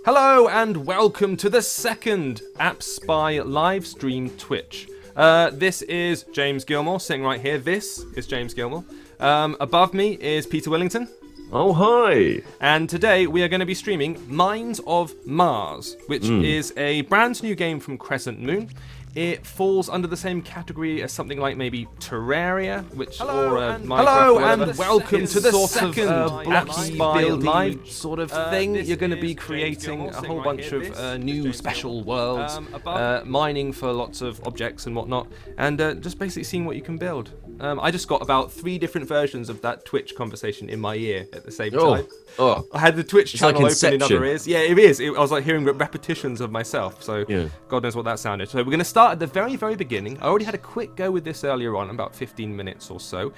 Hello and welcome to the second App Spy live stream Twitch. This is James Gilmore sitting right here. This is James Gilmore. Above me is Peter Willington. Oh, hi! And today we are going to be streaming Mines of Mars, which is a brand new game from Crescent Moon. It falls under the same category as something like maybe Terraria, which Hello and Minecraft, welcome to the second App blocky Spy building live sort of thing. this You're going to is be James creating Gilmore a sitting whole right bunch here. of This new James special Gilmore. worlds, Above- mining for lots of objects and whatnot, and just basically seeing what you can build. I just got about 3 different versions of that Twitch conversation in my ear at the same time. I had the Twitch channel like open in Inception. other ears. Yeah, it is. I was like hearing repetitions of myself. So Yeah. God knows what that sounded. So we're going to start at the very, very beginning. I already had a quick go with this earlier on, about 15 minutes or so.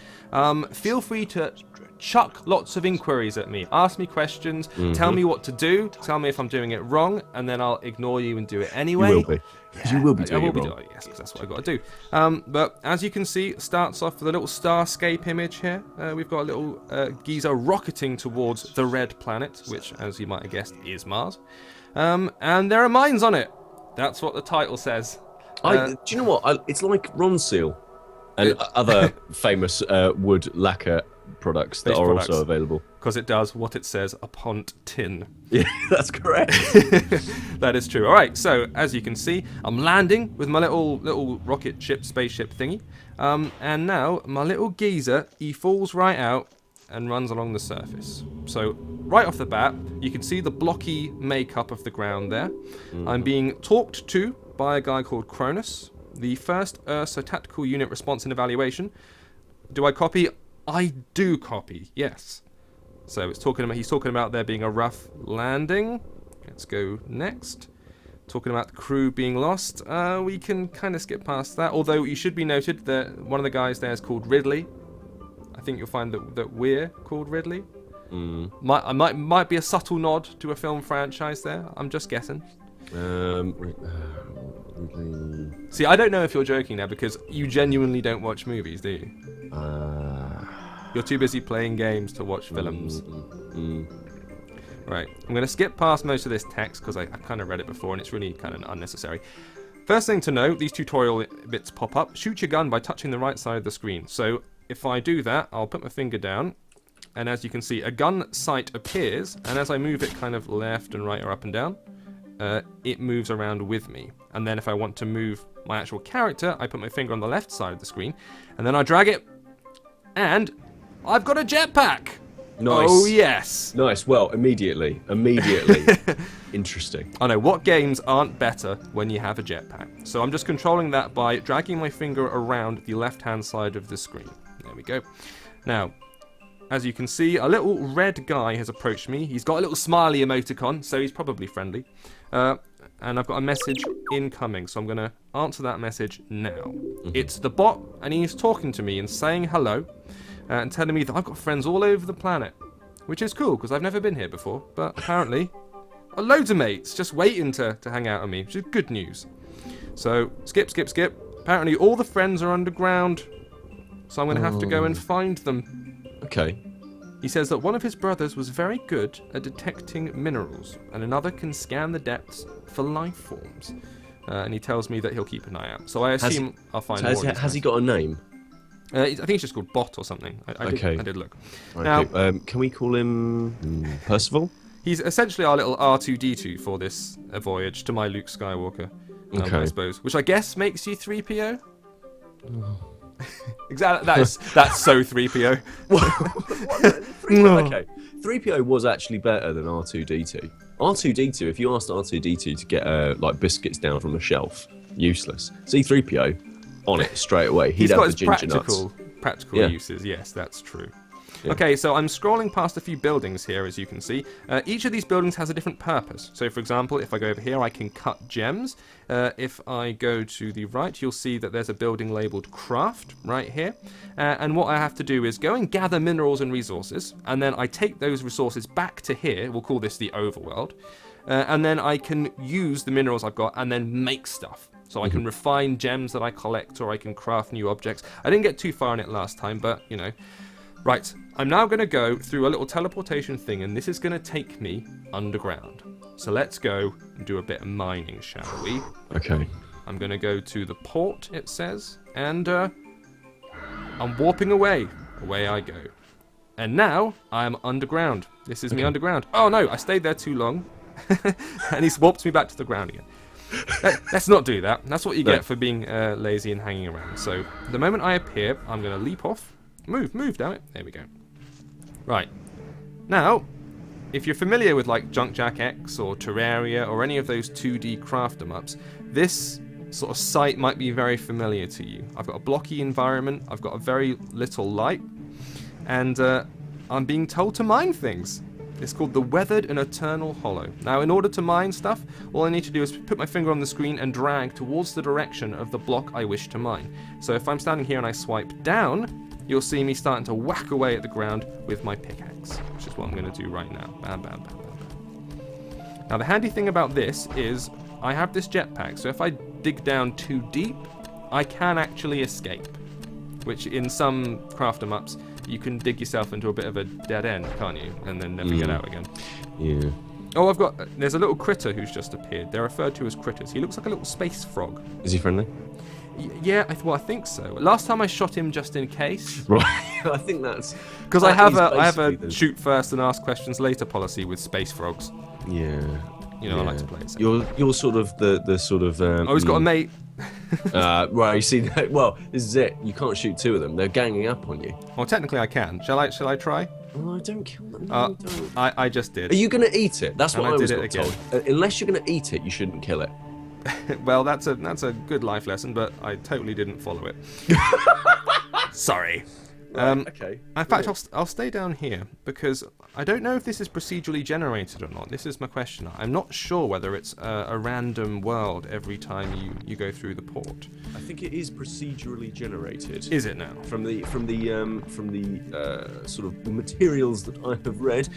Feel free to chuck lots of inquiries at me. Ask me questions. Tell me what to do. Tell me if I'm doing it wrong, and then I'll ignore you and do it anyway. You will be. You will be I doing will it be wrong. doing it, yes, because that's what I've got to do. But as you can see, it starts off with a little starscape image here. We've got a little geezer rocketing towards the red planet, which, as you might have guessed, is Mars. And there are mines on it. That's what the title says. Do you know what? It's like Ronseal and other famous wood lacquer products that Based are products. also available. Because it does what it says upon tin. Yeah, that's correct. That is true. All right, so as you can see, I'm landing with my little rocket ship, spaceship thingy. And now my little geezer, he falls right out and runs along the surface. So right off the bat, you can see the blocky makeup of the ground there. I'm being talked to by a guy called Cronus, the first Ursa Tactical Unit Response and Evaluation. Do I copy? I do copy, yes. So he's talking about there being a rough landing. Let's go next. Talking about the crew being lost. We can kind of skip past that. Although it should be noted that one of the guys there is called Ridley. I think you'll find that we're called Ridley. Might be a subtle nod to a film franchise there. I'm just guessing. See, I don't know if you're joking now because you genuinely don't watch movies, do you? You're too busy playing games to watch films. Right, I'm going to skip past most of this text because I've kind of read it before and it's really kind of unnecessary. First thing to note, these tutorial bits pop up. Shoot your gun by touching the right side of the screen. So if I do that, I'll put my finger down. And as you can see, a gun sight appears. And as I move it kind of left and right or up and down, it moves around with me. And then if I want to move my actual character, I put my finger on the left side of the screen. And then I drag it. And I've got a jetpack. Nice. Oh, yes. Nice. Well, immediately. Interesting. I know, what games aren't better when you have a jetpack? So I'm just controlling that by dragging my finger around the left-hand side of the screen. There we go. Now, as you can see, a little red guy has approached me. He's got a little smiley emoticon, so he's probably friendly. And I've got a message incoming, so I'm going to answer that message now. It's the bot, and he's talking to me and saying hello, and telling me that I've got friends all over the planet, which is cool, because I've never been here before, but apparently loads of mates just waiting to hang out with me, which is good news. So, skip. Apparently all the friends are underground, so I'm going to have to go and find them. Okay. He says that one of his brothers was very good at detecting minerals, and another can scan the depths for life forms. And he tells me that he'll keep an eye out. So I assume I'll find more. Has he got a name? I think it's just called Bot or something. I did look. Now, Okay. Can we call him Percival? he's essentially our little R2-D2 for this voyage to my Luke Skywalker, Okay. I suppose. Which I guess makes you 3PO? Exactly. That's so 3PO. Okay. 3PO was actually better than R2-D2. R2-D2, if you asked R2-D2 to get like biscuits down from a shelf, useless. C-3PO, on it straight away. He'd He's have got the his ginger nuts. practical Yeah. uses. Yes, that's true. Yeah. Okay, so I'm scrolling past a few buildings here, as you can see. Each of these buildings has a different purpose. So, for example, if I go over here, I can cut gems. If I go to the right, you'll see that there's a building labelled Craft right here. And what I have to do is go and gather minerals and resources, and then I take those resources back to here. We'll call this the overworld. And then I can use the minerals I've got and then make stuff. So I can refine gems that I collect, or I can craft new objects. I didn't get too far in it last time, but, you know. Right, I'm now going to go through a little teleportation thing, and this is going to take me underground. So let's go and do a bit of mining, shall we? Okay. I'm going to go to the port, it says, and I'm warping away. Away I go. And now I'm underground. This is me underground. Oh no, I stayed there too long. And he's warped me back to the ground again. Let's not do that. That's what you get for being lazy and hanging around. So the moment I appear, I'm going to leap off. Move, damn it. There we go. Right. Now, if you're familiar with like Junkjack X or Terraria or any of those 2D craft em-ups, this sort of site might be very familiar to you. I've got a blocky environment. I've got a very little light. And I'm being told to mine things. It's called the Weathered and Eternal Hollow. Now, in order to mine stuff, all I need to do is put my finger on the screen and drag towards the direction of the block I wish to mine. So if I'm standing here and I swipe down, you'll see me starting to whack away at the ground with my pickaxe, which is what I'm going to do right now. Bam, bam, bam, bam, bam. Now, the handy thing about this is I have this jetpack, so if I dig down too deep, I can actually escape, which in some craft em-ups, you can dig yourself into a bit of a dead end, can't you? And then never get out again. Yeah. Oh, there's a little critter who's just appeared. They're referred to as critters. He looks like a little space frog. Is he friendly? Yeah, I think so. Last time I shot him just in case. Right. I think that's... Because I have a shoot first and ask questions later policy with space frogs. Yeah. You know, I like to play it. So. You're sort of the sort of... oh, he's got a mate. Right, you see, well, this is it. You can't shoot two of them. They're ganging up on you. Well, technically I can. Shall I try? Oh, don't kill them. No, don't. I just did. Are you going to eat it? That's what I was again. told. Unless you're going to eat it, you shouldn't kill it. Well, that's a good life lesson, but I totally didn't follow it. Sorry. Right, okay. In fact, I'll stay down here because I don't know if this is procedurally generated or not. This is my question. I'm not sure whether it's a random world every time you go through the port. I think it is procedurally generated. Is it now? From the sort of the materials that I have read,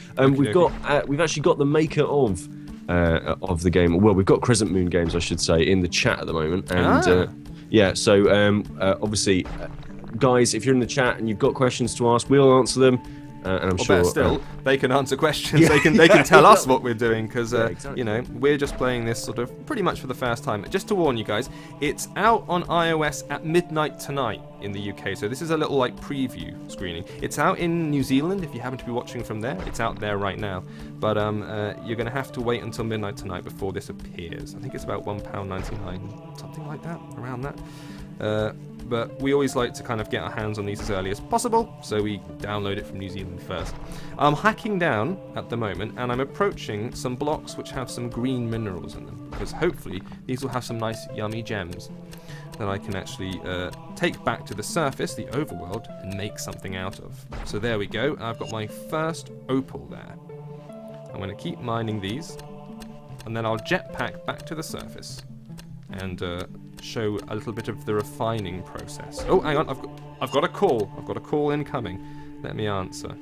we've actually got the maker of the game. Well, we've got Crescent Moon Games, I should say, in the chat at the moment, and yeah. So obviously. Guys, if you're in the chat and you've got questions to ask, we'll answer them. And I'm sure. Better still, they can answer questions. They can tell us what we're doing because you know, we're just playing this sort of pretty much for the first time. Just to warn you guys, it's out on iOS at midnight tonight in the UK. So this is a little like preview screening. It's out in New Zealand if you happen to be watching from there. It's out there right now. But you're going to have to wait until midnight tonight before this appears. I think it's about £1.99, something like that, around that. But we always like to kind of get our hands on these as early as possible, so we download it from New Zealand first. I'm hacking down at the moment, and I'm approaching some blocks which have some green minerals in them, because hopefully these will have some nice yummy gems that I can actually take back to the surface, the overworld, and make something out of. So there we go, I've got my first opal there. I'm going to keep mining these, and then I'll jetpack back to the surface, and show a little bit of the refining process. Oh, hang on, I've got a call. I've got a call incoming. Let me answer.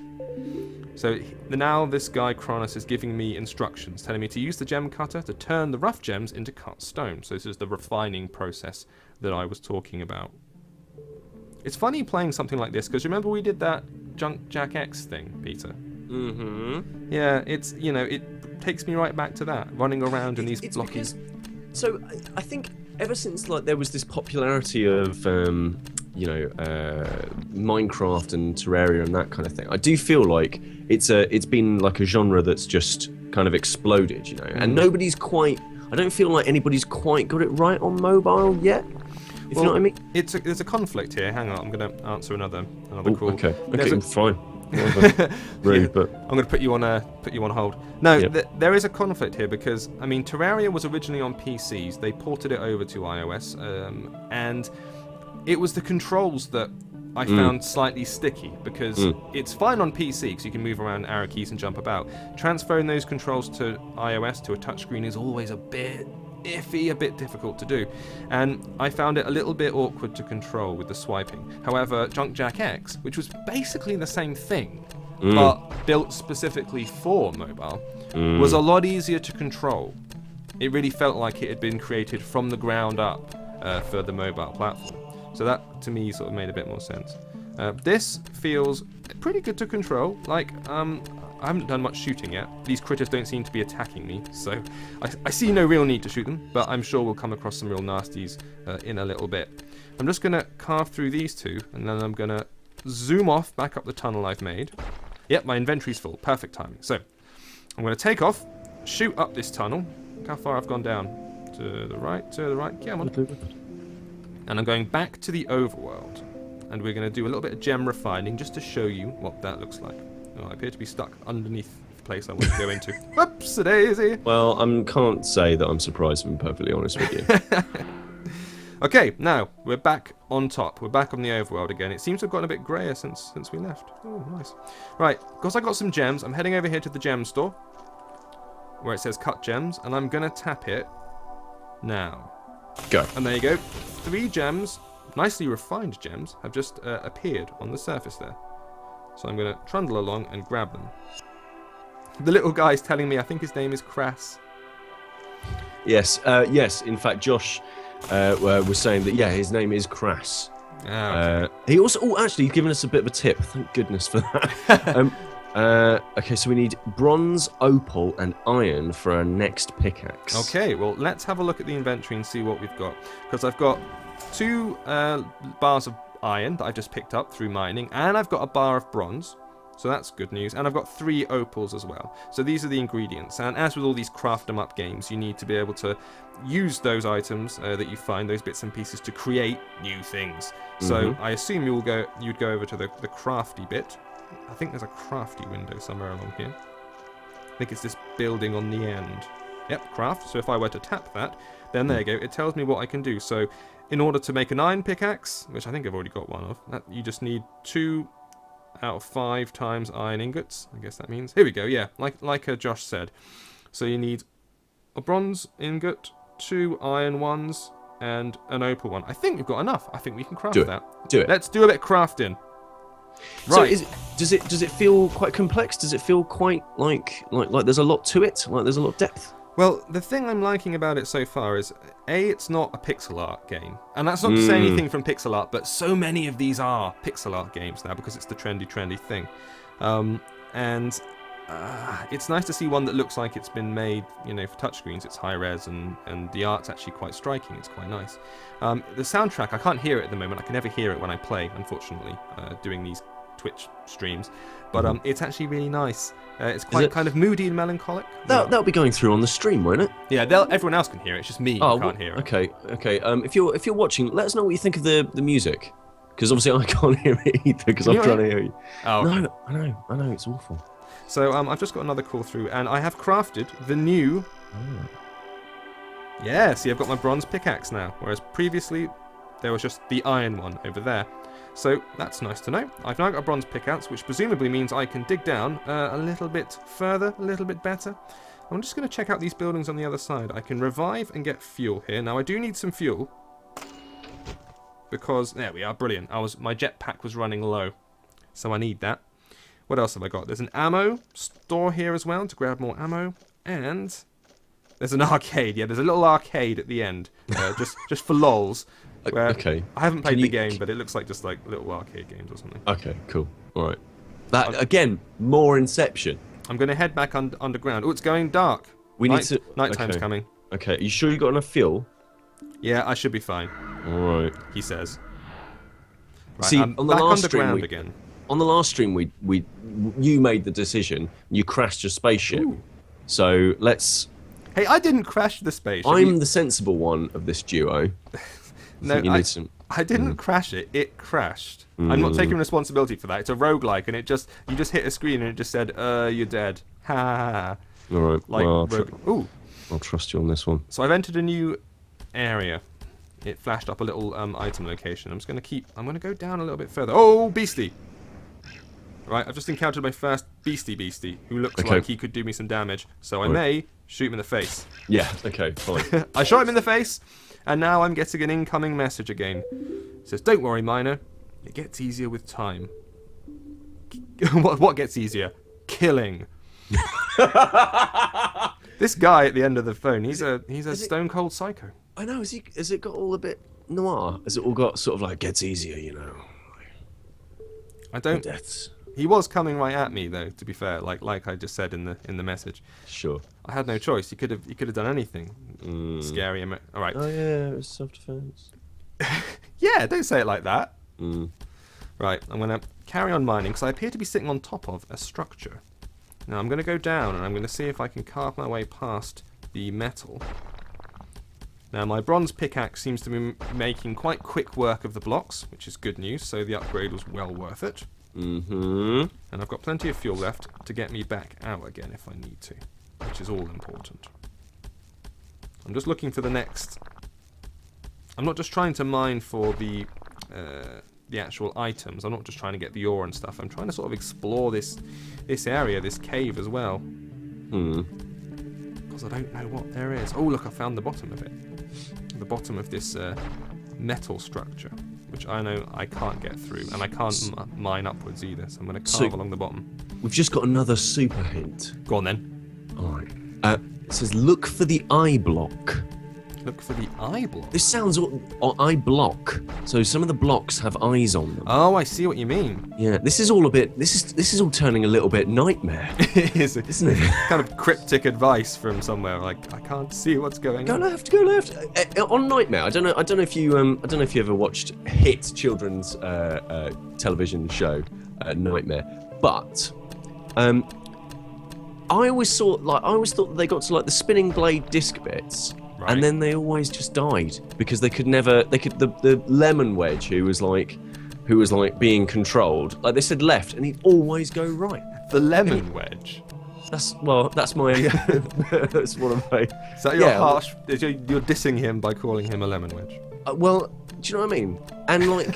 So now this guy Kronos is giving me instructions, telling me to use the gem cutter to turn the rough gems into cut stone. So this is the refining process that I was talking about. It's funny playing something like this because remember we did that Junkjack X thing, Peter. Mm-hmm. Yeah, it's it takes me right back to that, running around in these blocky. So I think ever since like there was this popularity of Minecraft and Terraria and that kind of thing, I do feel like it's been like a genre that's just kind of exploded, you know. And nobody's quite. I don't feel like anybody's quite got it right on mobile yet. If you know what I mean. There's a conflict here. Hang on, I'm going to answer another call. Okay, fine. Rude, but I'm going to put you on hold. No, there is a conflict here because I mean Terraria was originally on PCs. They ported it over to iOS, and it was the controls that I found slightly sticky because it's fine on PC because you can move around arrow keys and jump about. Transferring those controls to iOS to a touchscreen is always a bit iffy, a bit difficult to do, and I found it a little bit awkward to control with the swiping. However, Junkjack X, which was basically the same thing but built specifically for mobile, was a lot easier to control. It really felt like it had been created from the ground up for the mobile platform. So that to me sort of made a bit more sense. This feels pretty good to control. Like I haven't done much shooting yet. These critters don't seem to be attacking me, so I see no real need to shoot them, but I'm sure we'll come across some real nasties in a little bit. I'm just going to carve through these two, and then I'm going to zoom off back up the tunnel I've made. Yep, my inventory's full. Perfect timing. So, I'm going to take off, shoot up this tunnel. Look how far I've gone down. To the right, yeah, I'm on. And I'm going back to the overworld. And we're going to do a little bit of gem refining just to show you what that looks like. Oh, I appear to be stuck underneath the place I want to go into. Whoops-a-daisy! Well, I can't say that I'm surprised, if I'm perfectly honest with you. Okay, now, we're back on top. We're back on the overworld again. It seems to have gotten a bit grayer since we left. Oh, nice. Right, because I got some gems, I'm heading over here to the gem store, where it says cut gems, and I'm going to tap it now. Go. And there you go. 3 gems, nicely refined gems, have just appeared on the surface there. So I'm going to trundle along and grab them. The little guy's telling me, I think his name is Crass. Yes, yes. In fact, Josh was saying that, yeah, his name is Crass. Okay. He also, actually, he's given us a bit of a tip. Thank goodness for that. Okay, so we need bronze, opal, and iron for our next pickaxe. Okay, well, let's have a look at the inventory and see what we've got. Because I've got 2 bars of iron that I just picked up through mining, and I've got a bar of bronze. So that's good news. And I've got 3 opals as well. So these are the ingredients. And as with all these craft 'em up games, you need to be able to use those items that you find, those bits and pieces, to create new things. So I assume you'd go over to the crafty bit. I think there's a crafty window somewhere along here. I think it's this building on the end. Yep, craft. So if I were to tap that, then there you go. It tells me what I can do. So in order to make an iron pickaxe, which I think I've already got one of, you just need 2 out of 5 times iron ingots. I guess that means. Here we go. Yeah, like Josh said. So you need a bronze ingot, 2 iron ones, and an opal one. I think we've got enough. I think we can craft that. Do it. Let's do a bit of crafting. Right. So does it feel quite complex? Does it feel quite like there's a lot to it? Like there's a lot of depth? Well, the thing I'm liking about it so far is, A, it's not a pixel art game. And that's not to say anything from pixel art, but so many of these are pixel art games now because it's the trendy thing. And it's nice to see one that looks like it's been made, for touchscreens. It's high res and the art's actually quite striking. It's quite nice. The soundtrack, I can't hear it at the moment. I can never hear it when I play, unfortunately, doing these Twitch streams. But it's actually really nice. It's quite kind of moody and melancholic. That'll be going through on the stream, won't it? Yeah, everyone else can hear it. It's just me who can't hear it. Okay. If you're watching, let us know what you think of the music, because obviously I can't hear it either because I'm trying to hear you. Oh, okay. No, I know, it's awful. So I've just got another call through, and I have crafted the new. Yeah, see, I've got my bronze pickaxe now, whereas previously there was just the iron one over there. So that's nice to know. I've now got a bronze pickaxe, which presumably means I can dig down a little bit further, a little bit better. I'm just going to check out these buildings on the other side. I can revive and get fuel here. Now, I do need some fuel, because there we are, brilliant. My jetpack was running low, so I need that. What else have I got? There's an ammo store here as well to grab more ammo, and there's an arcade. Yeah, there's a little arcade at the end, just for lols. Okay. I haven't played the game, but it looks like just like little arcade games or something. Okay, cool. All right. That again, more Inception. I'm going to head back underground. Oh, it's going dark. Nighttime's coming. Okay, you sure you got enough fuel? Yeah, I should be fine. All right. He says. Right, See, I'm on the back last underground stream, again. On the last stream, you made the decision. You crashed your spaceship. Ooh. So let's. Hey, I didn't crash the spaceship. I'm the sensible one of this duo. No, I didn't crash it. It crashed. I'm not taking responsibility for that. It's a roguelike, and you just hit a screen and it just said, you're dead. Ha ha ha. All right. Like, well, I'll trust you on this one. So I've entered a new area. It flashed up a little item location. I'm going to go down a little bit further. Oh, beastie. Right, I've just encountered my first beastie, who looks like he could do me some damage. So I may shoot him in the face. Yeah, okay, fine. I shot him in the face, and now I'm getting an incoming message again. It says, don't worry, miner. It gets easier with time. What gets easier? Killing. This guy at the end of the phone, he's a stone cold psycho. I know, has it got all a bit noir? Has it all got sort of like, gets easier, I don't... Deaths. He was coming right at me, though. To be fair, like I just said in the message. Sure. I had no choice. He could have done anything. Scary. All right. Oh yeah, it was self-defense. Yeah, don't say it like that. Mm. Right, I'm going to carry on mining because I appear to be sitting on top of a structure. Now I'm going to go down and I'm going to see if I can carve my way past the metal. Now my bronze pickaxe seems to be making quite quick work of the blocks, which is good news, so the upgrade was well worth it. Mm-hmm. And I've got plenty of fuel left to get me back out again if I need to, which is all important. I'm just looking for the next... I'm not just trying to mine for the actual items. I'm not just trying to get the ore and stuff. I'm trying to sort of explore this area, this cave as well. Because I don't know what there is. Oh, look, I found the bottom of it. The bottom of this metal structure, which I know I can't get through, and I can't mine upwards either, so I'm going to carve along the bottom. We've just got another super hint. Go on then. Alright. It says, look for the eye block. Look for the eye block. This sounds eye block. So some of the blocks have eyes on them. Oh, I see what you mean. Yeah, this is all a bit. This is all turning a little bit nightmare. It is, isn't it? Kind of cryptic advice from somewhere. Like, I can't see what's going on. Go left. On Nightmare. I don't know if you ever watched hit children's television show Nightmare, but I always thought that they got to like the spinning blade disc bits. Right. And then they always just died because the lemon wedge who was like being controlled, like they said left and he'd always go right. The lemon wedge. That's my that's one of my. Is that your harsh? You're dissing him by calling him a lemon wedge. Well, do you know what I mean? And like,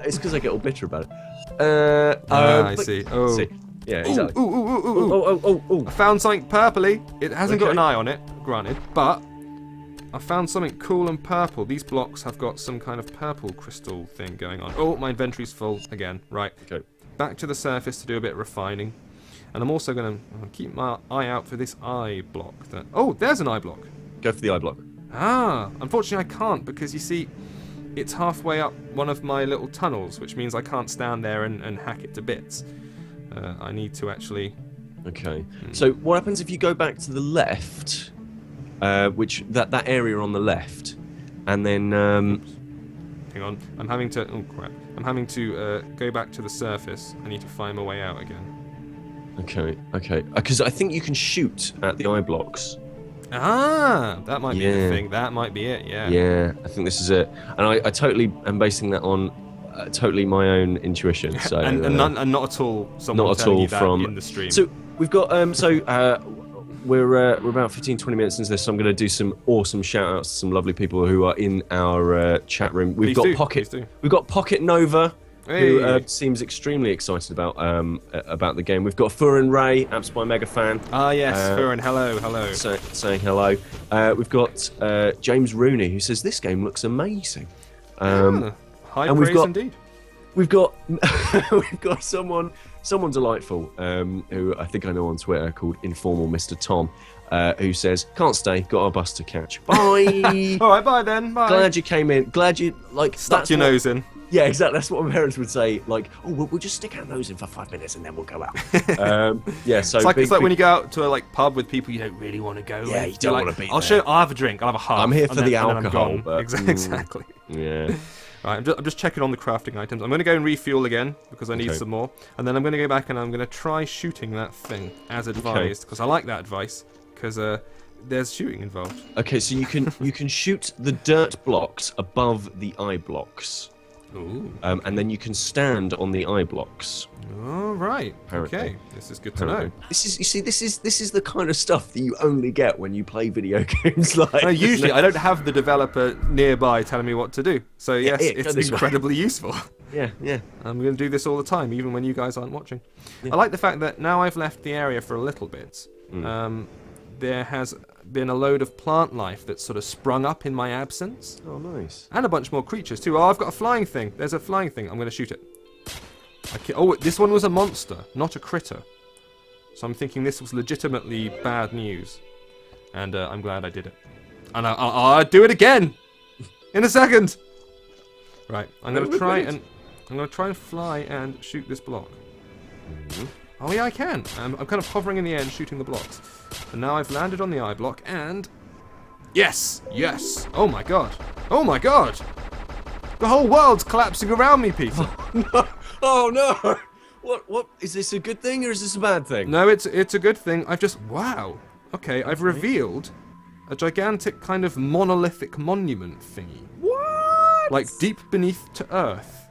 it's because I get all bitter about it. I see. Oh. See. Yeah, exactly. Ooh. I found something purpley. It hasn't got an eye on it, granted, but I found something cool and purple. These blocks have got some kind of purple crystal thing going on. Oh, my inventory's full again. Right. Okay. Back to the surface to do a bit of refining. And I'm also going to keep my eye out for this eye block. Oh, there's an eye block. Go for the eye block. Ah, unfortunately I can't because you see, it's halfway up one of my little tunnels, which means I can't stand there and hack it to bits. I need to actually... Okay. So what happens if you go back to the left, which that area on the left, and then... Hang on. I'm having to... Oh, crap. I'm having to go back to the surface. I need to find my way out again. Okay. Because I think you can shoot at the eye blocks. Ah! That might be the thing. That might be it, yeah. Yeah, I think this is it. And I totally am basing that on totally my own intuition. So and not at all someone not at telling all you that from in the stream. So we've got we're about 15-20 minutes into this, so I'm going to do some awesome shout outs to some lovely people who are in our chat room. We've got Pocket Nova, who seems extremely excited about the game. We've got Furin Ray, Apps by Mega Fan. Ah yes, Furin, hello. Saying hello. We've got James Rooney, who says this game looks amazing. High praise indeed. We've got someone delightful who I think I know on Twitter called Informal Mr. Tom, who says, "Can't stay, got a bus to catch. Bye." All right, bye then. Bye. Glad you came in. Glad you stuck your nose in. Yeah, exactly. That's what my parents would say. Like, oh, we'll just stick our nose in for 5 minutes and then we'll go out. Yeah, so it's like when you go out to a pub with people you don't really want to go. Yeah, with. you don't want to be. I'll have a drink. I'll have a half. I'm here for the alcohol. But, exactly. Yeah. Right, I'm just checking on the crafting items. I'm going to go and refuel again because I need some more, and then I'm going to go back and I'm going to try shooting that thing as advised because I like that advice because there's shooting involved. Okay, so you can shoot the dirt blocks above the eye blocks. Ooh. And then you can stand on the eye blocks. All right. Apparently. Okay. This is good to know. This is the kind of stuff that you only get when you play video games. Like usually, I don't have the developer nearby telling me what to do. So yes, it's incredibly useful. Yeah. I'm going to do this all the time, even when you guys aren't watching. Yeah. I like the fact that now I've left the area for a little bit. There has been a load of plant life that's sort of sprung up in my absence. Oh, nice. And a bunch more creatures too. Oh, I've got a flying thing. There's a flying thing. I'm going to shoot it. Oh, this one was a monster, not a critter. So I'm thinking this was legitimately bad news. And I'm glad I did it. And I'll do it again in a second. Right, I'm going to try and fly and shoot this block. Oh yeah, I can. I'm kind of hovering in the air and shooting the blocks. And now I've landed on the eye block and... Yes! Yes! Oh my god! Oh my god! The whole world's collapsing around me, Peter! No. Oh no! What? Is this a good thing or is this a bad thing? No, it's a good thing. I've just... Wow! Okay, I've revealed a gigantic kind of monolithic monument thingy. What? Like deep beneath to Earth.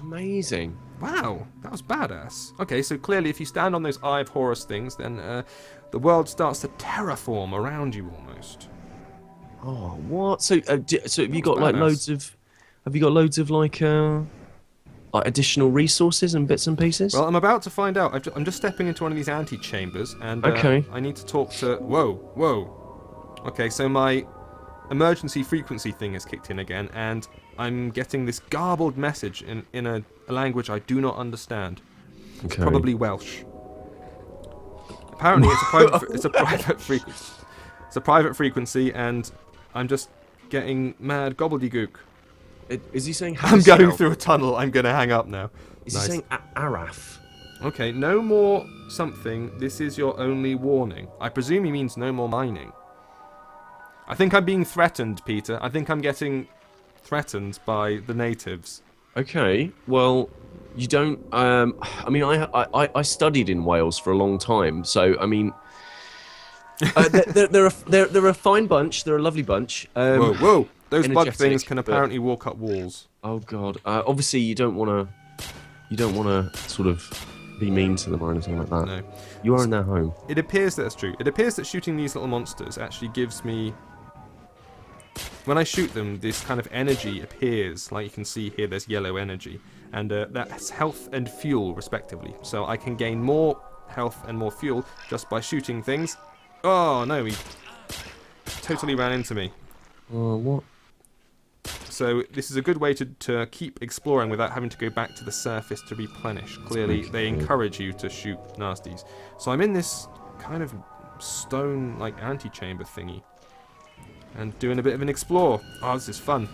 Amazing. Wow, that was badass. Okay, so clearly if you stand on those Eye of Horus things, then the world starts to terraform around you almost. Oh, what? So so have you got like badass. loads of... Have you got loads of like additional resources and bits and pieces? Well, I'm about to find out. I'm just stepping into one of these antechambers, and Okay. I need to talk to... Whoa. Okay, so my emergency frequency thing has kicked in again, and I'm getting this garbled message in a language I do not understand. It's Okay. probably Welsh. Apparently, it's a private frequency. It's a private frequency, and I'm just getting mad gobbledygook. Is he saying... I'm going through a tunnel. I'm going to hang up now. Is Nice. he saying Araf? Okay, no more something. This is your only warning. I presume he means no more mining. I think I'm being threatened, Peter. I think I'm getting threatened by the natives. Okay, well, you don't... I mean, I studied in Wales for a long time, so, I mean... they're a fine bunch. They're a lovely bunch. Whoa. Those bug energetic, things can but- apparently walk up walls. Oh God. Obviously, you don't want to sort of be mean to them or anything like that. No. You are in their home. It appears that that's true. It appears that shooting these little monsters actually gives me... When I shoot them, this kind of energy appears. Like you can see here, there's yellow energy. And that's health and fuel, respectively. So I can gain more health and more fuel just by shooting things. Oh, no, he totally ran into me. What? So this is a good way to keep exploring without having to go back to the surface to replenish. Clearly, they encourage you to shoot nasties. So I'm in this kind of stone, like, antechamber thingy. And doing a bit of an explore. Oh, this is fun.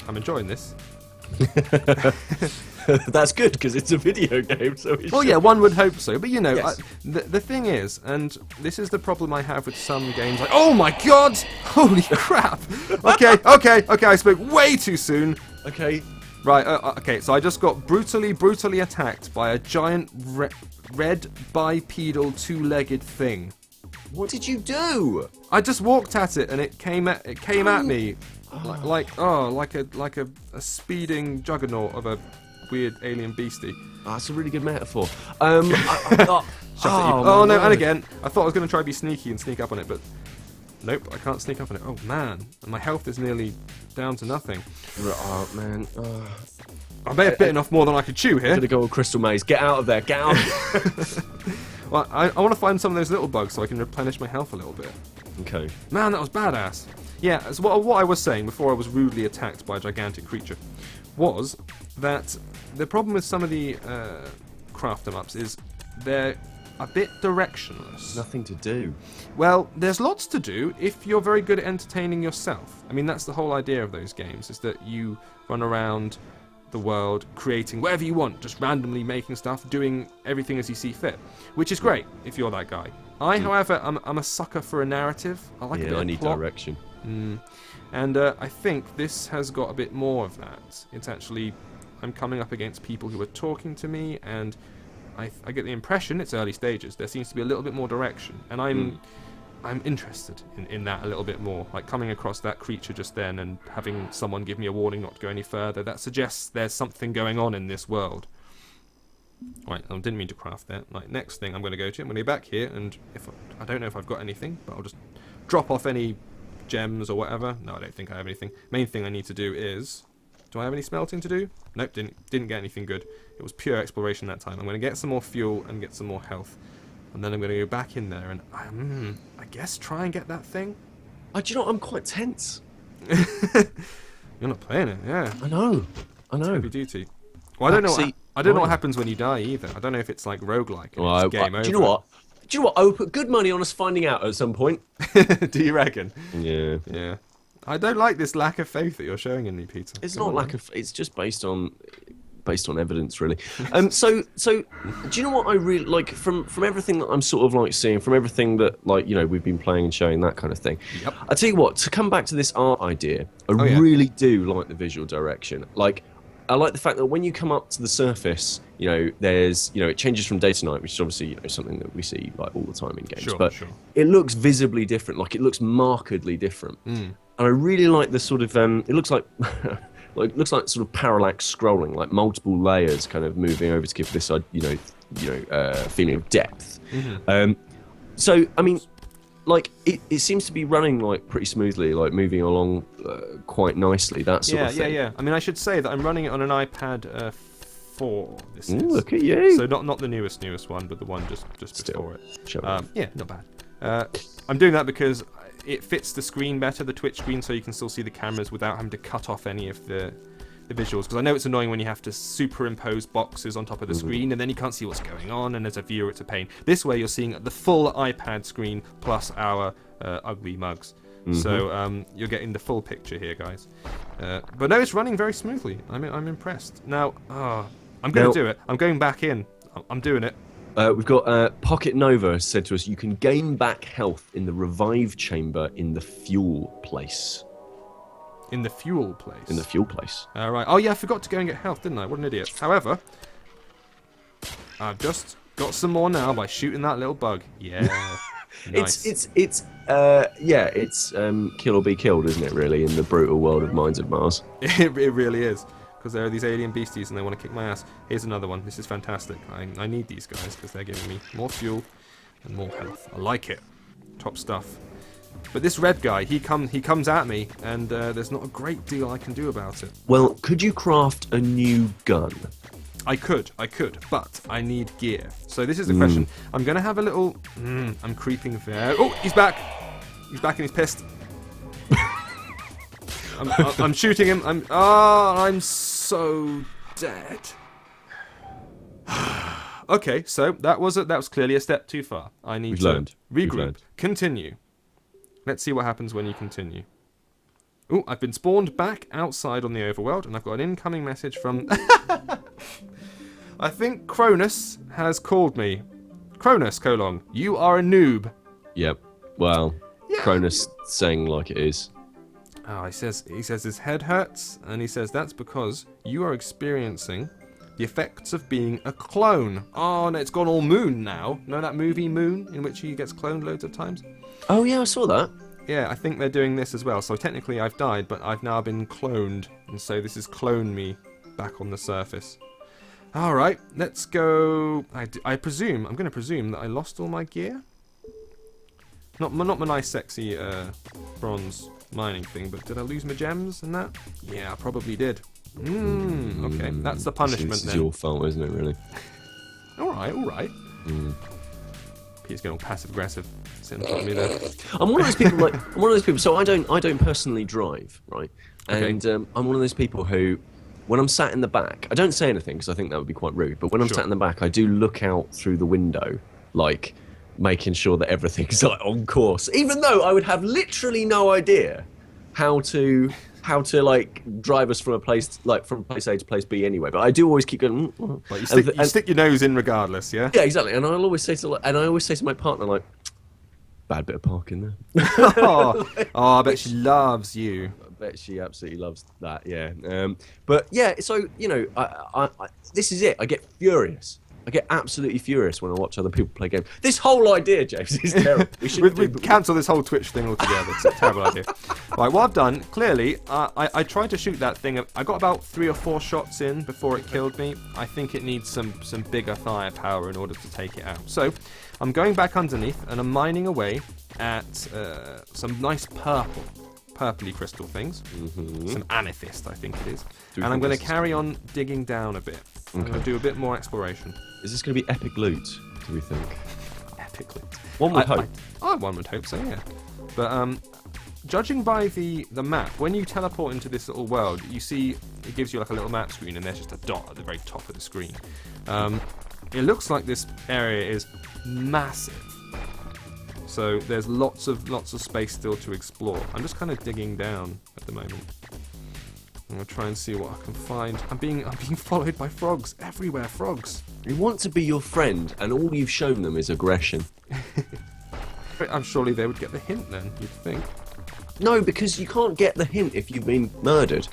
I'm enjoying this. That's good because it's a video game. So. Well, yeah, one would hope so. But, you know, Yes. the thing is, and this is the problem I have with some games, like, oh my god! Holy crap! Okay, I spoke way too soon. Okay. Right, okay, so I just got brutally attacked by a giant red bipedal two-legged thing. What did you do? I just walked at it and it came at me like a speeding juggernaut of a weird alien beastie. Oh, that's a really good metaphor. Shut Oh no, and again, I thought I was going to try to be sneaky and sneak up on it, but nope, I can't sneak up on it. Oh man, and my health is nearly down to nothing. Oh man. I may have bitten off more than I could chew I'm here. gonna go with Crystal Maze. Get out of there. Get out. Well, I want to find some of those little bugs so I can replenish my health a little bit. Okay. Man, that was badass. Yeah, so what I was saying before I was rudely attacked by a gigantic creature was that the problem with some of the craft em ups is they're a bit directionless. Nothing to do. Well, there's lots to do if you're very good at entertaining yourself. I mean, that's the whole idea of those games, is that you run around the world creating whatever you want, just randomly making stuff, doing everything as you see fit, which is great if you're that guy. However, I'm a sucker for a narrative. I like a bit I of need plot. direction. And I think this has got a bit more of that. It's actually, I'm coming up against people who are talking to me, and I get the impression, it's early stages, there seems to be a little bit more direction, and I'm interested in that a little bit more. Like coming across that creature just then and having someone give me a warning not to go any further, that suggests there's something going on in this world. Right, I didn't mean to craft that. Like, next thing I'm going to go to, I'm going to go back here, and if I don't know if I've got anything, but I'll just drop off any gems or whatever. No, I don't think I have anything. Main thing I need to do is... Do I have any smelting to do? Nope, didn't get anything good. It was pure exploration that time. I'm going to get some more fuel and get some more health. And then I'm going to go back in there and, I guess, try and get that thing. Do you know what? I'm quite tense. You're not playing it, yeah. I know. Heavy duty. Well, I don't know. See, I don't know what happens when you die either. I don't know if it's like roguelike. And it's game over. Do you know what? I would put good money on us finding out at some point. Do you reckon? Yeah. Yeah. I don't like this lack of faith that you're showing in me, Peter. It's Come not on, lack man. of. It's just based on based on evidence, really. So do you know what I really like from everything that I'm sort of like seeing, from everything that like we've been playing and showing, that kind of thing? Yep. I tell you what, to come back to this art idea, I yeah. really do like the visual direction. Like, I like the fact that when you come up to the surface, there's, it changes from day to night, which is obviously, something that we see like all the time in games. Sure, but sure. it looks visibly different. Like, it looks markedly different. And I really like the sort of, it looks like, sort of parallax scrolling, like multiple layers kind of moving over to give this, feeling of depth. So, I mean, like it seems to be running like pretty smoothly, like moving along quite nicely. That sort of thing. Yeah. I mean, I should say that I'm running it on an iPad 4. This is. Look at you. So not the newest one, but the one just before it. Sure. Yeah, not bad. I'm doing that because it fits the screen better, the Twitch screen, so you can still see the cameras without having to cut off any of the visuals, because I know it's annoying when you have to superimpose boxes on top of the screen and then you can't see what's going on, and as a viewer it's a pain. This way you're seeing the full iPad screen plus our ugly mugs. So you're getting the full picture here, guys. But no, it's running very smoothly. I'm impressed. Now, I'm going to do it. I'm going back in. I'm doing it. We've got Pocket Nova said to us, you can gain back health in the revive chamber in the fuel place. In the fuel place? In the fuel place. Right. Oh, yeah, I forgot to go and get health, didn't I? What an idiot. However, I've just got some more now by shooting that little bug. Yeah. Nice. It's kill or be killed, isn't it, really, in the brutal world of Mines of Mars? It really is. Because there are these alien beasties and they want to kick my ass. Here's another one. This is fantastic. I need these guys because they're giving me more fuel and more health. I like it. Top stuff. But this red guy, he comes at me, and there's not a great deal I can do about it. Well, could you craft a new gun? I could, but I need gear. So this is the question. I'm going to have a little... I'm creeping there. Oh, he's back. He's back and he's pissed. I'm shooting him. I'm so dead. Okay, so that was clearly a step too far. I need to regroup. Continue. Let's see what happens when you continue. Oh, I've been spawned back outside on the overworld, and I've got an incoming message from... I think Cronus has called me. Cronus, you are a noob. Yep. Well, yeah. Cronus saying like it is. Oh, he says his head hurts, and he says that's because you are experiencing the effects of being a clone. Oh, no, it's gone all Moon now. Know that movie Moon, in which he gets cloned loads of times? Oh, yeah, I saw that. Yeah, I think they're doing this as well. So technically I've died, but I've now been cloned. And so this has cloned me back on the surface. Alright, let's go... I'm going to presume that I lost all my gear. Not my nice, sexy bronze mining thing, but did I lose my gems and that? Yeah, I probably did. Okay, that's the punishment then. It's your fault, isn't it, really? Alright. Peter's getting all passive-aggressive. Sitting in front of me there. I'm one of those people. So I don't personally drive, right? And I'm one of those people who, when I'm sat in the back, I don't say anything because I think that would be quite rude. But when I'm sat in the back, I do look out through the window, like making sure that everything's like on course. Even though I would have literally no idea how to like drive us from place A to place B anyway. But I do always keep going. But you stick your nose in regardless, yeah. Yeah, exactly. And I'll always say to my partner, like, bad bit of parking there. I bet she loves you. I bet she absolutely loves that. Yeah. But yeah, so I this is it. I get furious. I get absolutely furious when I watch other people play games. This whole idea, James, is terrible. We cancel this whole Twitch thing altogether. It's a terrible idea. Right, what I've done, clearly, I tried to shoot that thing. I got about 3 or 4 shots in before it killed me. I think it needs some bigger firepower in order to take it out. So, I'm going back underneath and I'm mining away at some nice purpley crystal things. Some amethyst, I think it is. And I'm going to carry on digging down a bit. I'm going to do a bit more exploration. Is this going to be epic loot, do we think? Epic loot. One would hope. One would hope so, yeah. But judging by the map, when you teleport into this little world, you see it gives you like a little map screen, and there's just a dot at the very top of the screen. It looks like this area is massive. So there's lots of space still to explore. I'm just kind of digging down at the moment. I'm gonna try and see what I can find. I'm being followed by frogs everywhere. Frogs. They want to be your friend, and all you've shown them is aggression. I'm surely they would get the hint then. You'd think. No, because you can't get the hint if you've been murdered.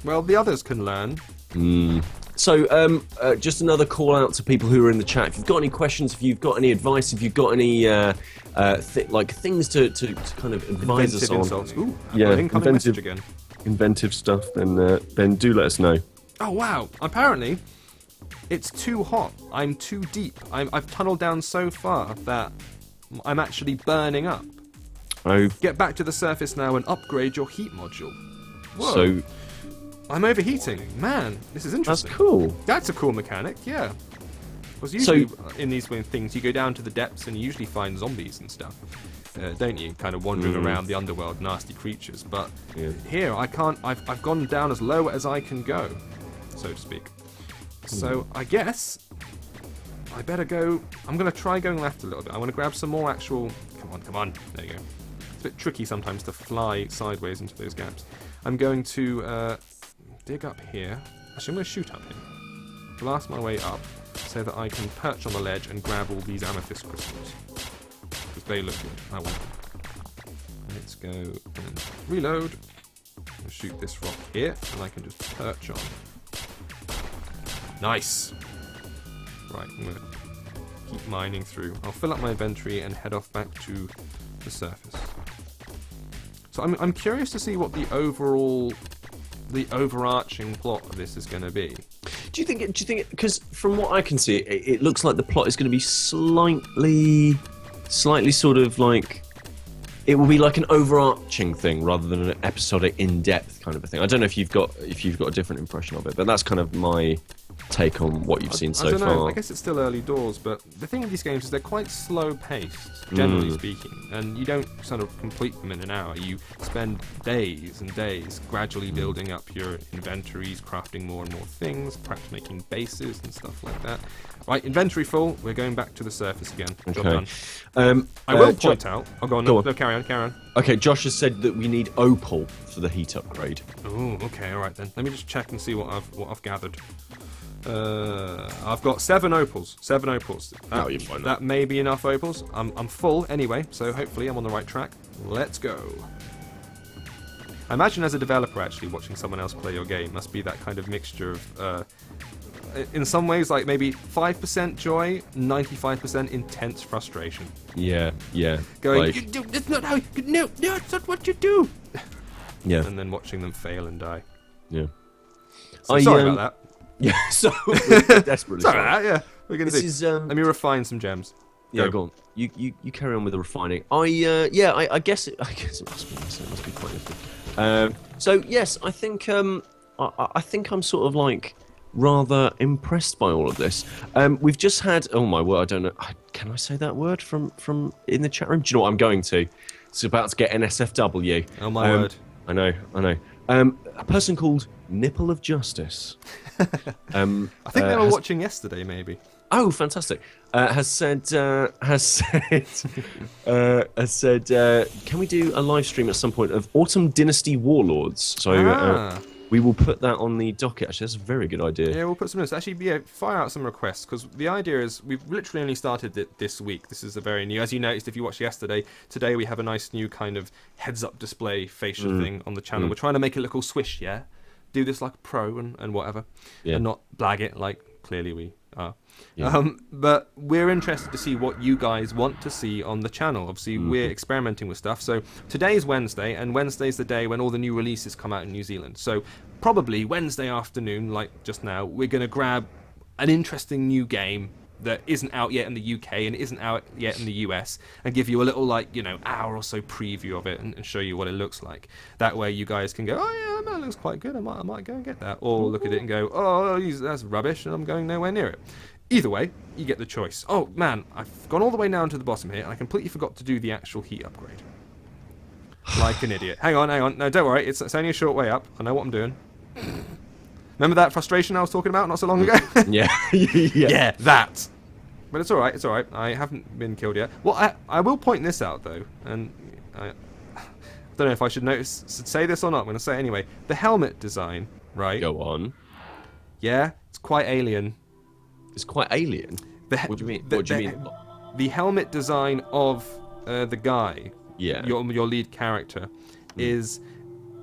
Well, the others can learn. So, just another call out to people who are in the chat. If you've got any questions, if you've got any advice, if you've got any things to kind of advise us on, insults. Ooh, an incoming message again. Inventive stuff, then do let us know. Oh wow! Apparently, it's too hot. I'm too deep. I've tunneled down so far that I'm actually burning up. Oh. Get back to the surface now and upgrade your heat module. Whoa. So I'm overheating. Man, this is interesting. that's cool. That's a cool mechanic, yeah. Because usually in these weird things, you go down to the depths and you usually find zombies and stuff, don't you? Kind of wandering around the underworld, nasty creatures. But here, I can't. I've gone down as low as I can go, so to speak. So I guess I better go. I'm gonna try going left a little bit. I want to grab some more actual. Come on. There you go. It's a bit tricky sometimes to fly sideways into those gaps. I'm going to dig up here. Actually, I'm going to shoot up here. Blast my way up so that I can perch on the ledge and grab all these amethyst crystals. Because they look good. I want them. Let's go and reload. I'll shoot this rock here and I can just perch on. Nice! Right, I'm going to keep mining through. I'll fill up my inventory and head off back to the surface. So I'm curious to see what the overarching plot of this is going to be. Do you think? Because from what I can see, it looks like the plot is going to be slightly sort of like. It will be like an overarching thing rather than an episodic, in-depth kind of a thing. I don't know if you've got a different impression of it, but that's kind of my take on what you've seen so I don't far. know. I guess it's still early doors, but the thing with these games is they're quite slow-paced, generally speaking, and you don't sort of complete them in an hour. You spend days and days gradually building up your inventories, crafting more and more things, perhaps making bases and stuff like that. Right, inventory full. We're going back to the surface again. Job done. I will point out. Oh, go on. No, carry on. Okay, Josh has said that we need opal for the heat upgrade. Oh, okay, all right then. Let me just check and see what I've gathered. I've got 7 opals. 7 opals. You're fine. That may be enough opals. I'm full anyway, so hopefully I'm on the right track. Let's go. I imagine as a developer, actually, watching someone else play your game must be that kind of mixture of, in some ways, like maybe 5% joy, 95% intense frustration. Yeah. Going, like, that's not how. No, it's not what you do. Yeah. And then watching them fail and die. Yeah. So sorry about that. Yeah, so desperately sorry about that, yeah. We're gonna see. Let me refine some gems. Yeah, go on. You carry on with the refining. I guess it must be quite interesting. So yes, I think I think I'm sort of like rather impressed by all of this. We've just had, oh my word, I don't know. Can I say that word from in the chat room? Do you know what I'm going to? It's about to get NSFW. Oh my word. I know. A person called Nipple of Justice. I think they were watching yesterday, maybe. Oh, fantastic! Has said, can we do a live stream at some point of Autumn Dynasty Warlords? So we will put that on the docket. Actually, that's a very good idea. Yeah, we'll put some in. Actually, fire out some requests, because the idea is we've literally only started it this week. This is a very new, as you noticed if you watched yesterday. Today we have a nice new kind of heads-up display facial thing on the channel. We're trying to make it look all swish, yeah? Do this like a pro and whatever, and not blag it like clearly we are. Yeah. But we're interested to see what you guys want to see on the channel. Obviously, we're experimenting with stuff. So today's Wednesday, and Wednesday's the day when all the new releases come out in New Zealand. So probably Wednesday afternoon, like just now, we're going to grab an interesting new game that isn't out yet in the UK and isn't out yet in the US, and give you a little, like, hour or so preview of it and show you what it looks like. That way you guys can go, oh yeah, that looks quite good, I might go and get that. Or look at it and go, oh, that's rubbish and I'm going nowhere near it. Either way, you get the choice. Oh man, I've gone all the way down to the bottom here and I completely forgot to do the actual heat upgrade. Like an idiot. Hang on. No, don't worry, it's only a short way up. I know what I'm doing. Remember that frustration I was talking about not so long ago? Yeah. Yeah, that. But it's alright. I haven't been killed yet. Well, I will point this out, though. And don't know if I should say this or not. I'm going to say it anyway. The helmet design, right? Go on. Yeah, it's quite alien. It's quite alien. What do you mean? What do you mean? The helmet design of the guy, Yeah. your lead character, is